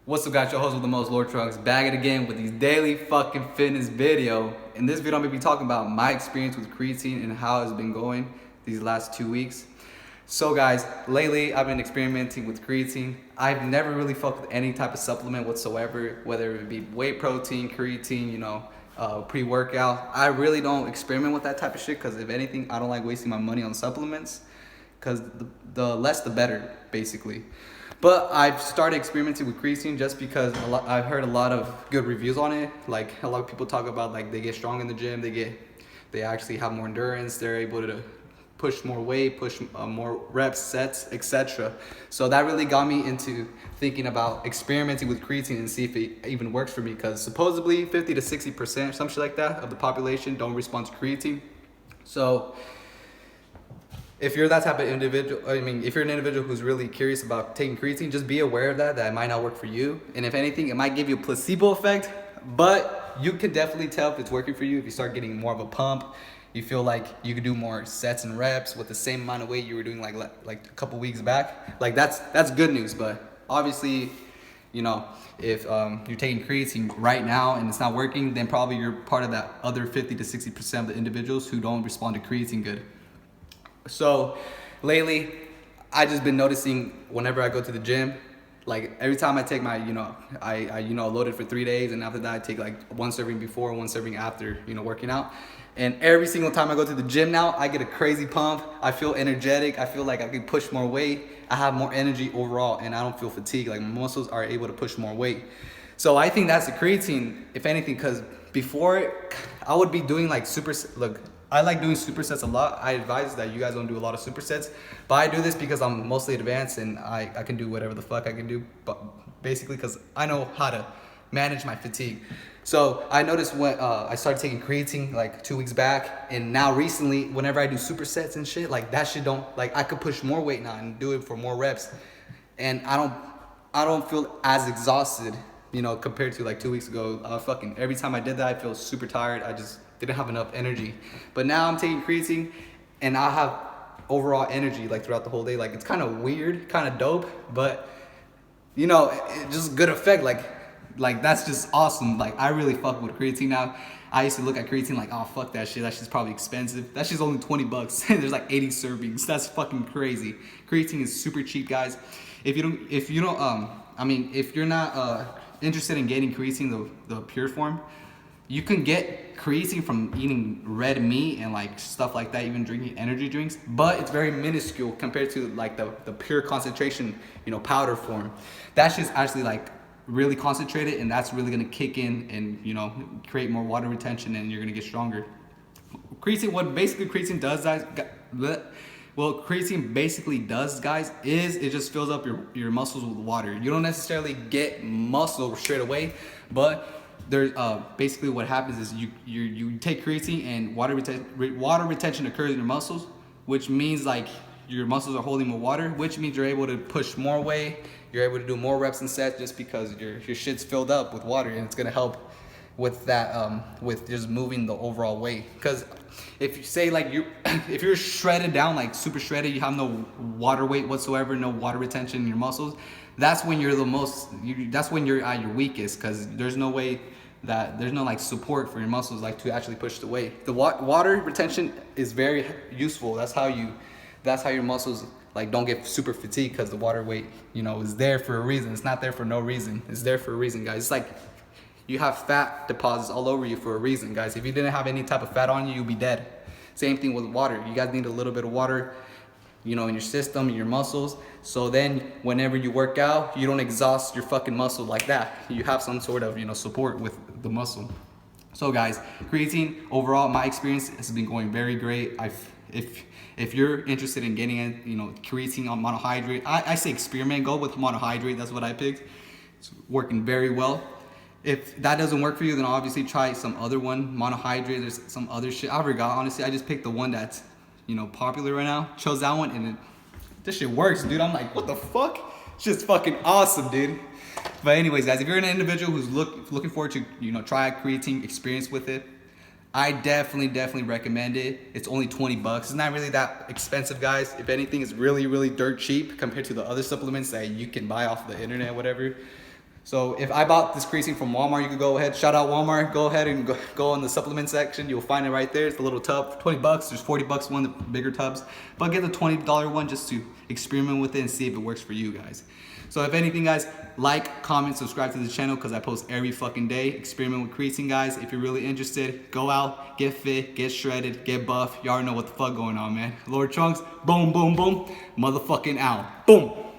What's up, guys? Your host with the most, Lord.Trunks, back it again with these daily fucking fitness video. In this video, I'm gonna be talking about my experience with creatine and how it's been going these last 2 weeks. So guys, lately I've been experimenting with creatine. I've never really fucked with any type of supplement whatsoever, whether it be whey protein, creatine, pre-workout. I really don't experiment with that type of shit because if anything, I don't like wasting my money on supplements because the less the better, basically. But I've started experimenting with creatine just because I've heard a lot of good reviews on it. Like a lot of people talk about like they get strong in the gym, they actually have more endurance, they're able to push more weight, push more reps, sets, etc. So that really got me into thinking about experimenting with creatine and see if it even works for me. Because supposedly 50 to 60%, some shit like that, of the population don't respond to creatine. So if you're that type of individual, if you're an individual who's really curious about taking creatine, just be aware of that it might not work for you. And if anything, it might give you a placebo effect, but you can definitely tell if it's working for you if you start getting more of a pump. You feel like you could do more sets and reps with the same amount of weight you were doing like a couple weeks back. Like that's good news, but obviously, if you're taking creatine right now and it's not working, then probably you're part of that other 50 to 60% of the individuals who don't respond to creatine good. So lately, I just been noticing whenever I go to the gym, like every time I take my, I load it for 3 days, and after that I take like one serving before, one serving after, working out. And every single time I go to the gym now, I get a crazy pump. I feel energetic. I feel like I can push more weight. I have more energy overall, and I don't feel fatigued. Like my muscles are able to push more weight. So I think that's the creatine, if anything, because before I would be doing like I like doing supersets a lot. I advise that you guys don't do a lot of supersets, but I do this because I'm mostly advanced and I can do whatever the fuck I can do, but basically because I know how to manage my fatigue. So I noticed when I started taking creatine like 2 weeks back, and now recently, whenever I do supersets and shit, like that shit don't, like I could push more weight now and do it for more reps, and I don't feel as exhausted, compared to like 2 weeks ago. Every time I did that, I feel super tired. I just didn't have enough energy. But now I'm taking creatine and I have overall energy like throughout the whole day. Like it's kind of weird, kind of dope, but it just good effect. Like that's just awesome. Like I really fuck with creatine now. I used to look at creatine like, oh fuck that shit. That shit's probably expensive. That shit's only $20. There's like 80 servings. That's fucking crazy. Creatine is super cheap, guys. If you're not interested in getting creatine the pure form, you can get creatine from eating red meat and like stuff like that, even drinking energy drinks, but it's very minuscule compared to like the pure concentration, powder form. That shit's actually like really concentrated, and that's really gonna kick in and create more water retention, and you're gonna get stronger. What basically creatine does, guys, is it just fills up your muscles with water. You don't necessarily get muscle straight away, but there's basically what happens is you take creatine and water retention occurs in your muscles, which means like your muscles are holding more water, which means you're able to push more weight, you're able to do more reps and sets just because your shit's filled up with water, and it's gonna help with that with just moving the overall weight. Because if you say like if you're shredded down, like super shredded, you have no water weight whatsoever, no water retention in your muscles, that's when you're that's when you're at your weakest, because there's no like support for your muscles like to actually push the weight. The water retention is very useful. That's how your muscles like don't get super fatigued, because the water weight is there for a reason. It's not there for no reason. It's there for a reason, guys. It's like you have fat deposits all over you for a reason, guys. If you didn't have any type of fat on you, you'd be dead. Same thing with water. You guys need a little bit of water in your system, in your muscles, so then whenever you work out, you don't exhaust your fucking muscle like that. You have some sort of support with the muscle. So guys, creatine overall, my experience has been going very great. If you're interested in getting it, creatine on monohydrate, I say experiment, go with monohydrate. That's what I picked. It's working very well. If that doesn't work for you, then obviously try some other one, monohydrate. There's some other shit. I forgot, honestly. I just picked the one that's popular right now. Chose that one, and this shit works, dude. I'm like, what the fuck? It's just fucking awesome, dude. But anyways, guys, if you're an individual who's looking forward to try a creatine experience with it, I definitely recommend it. It's only $20. It's not really that expensive, guys. If anything, it's really dirt cheap compared to the other supplements that you can buy off the internet, whatever. So if I bought this creatine from Walmart, you could go ahead, shout out Walmart, go ahead and go on the supplement section. You'll find it right there. It's the little tub for 20 bucks. There's 40 bucks one, the bigger tubs. But get the $20 one just to experiment with it and see if it works for you guys. So if anything, guys, like, comment, subscribe to the channel because I post every fucking day. Experiment with creatine, guys. If you're really interested, go out, get fit, get shredded, get buff. You already know what the fuck going on, man. Lord Trunks, boom, boom, boom, motherfucking out. Boom.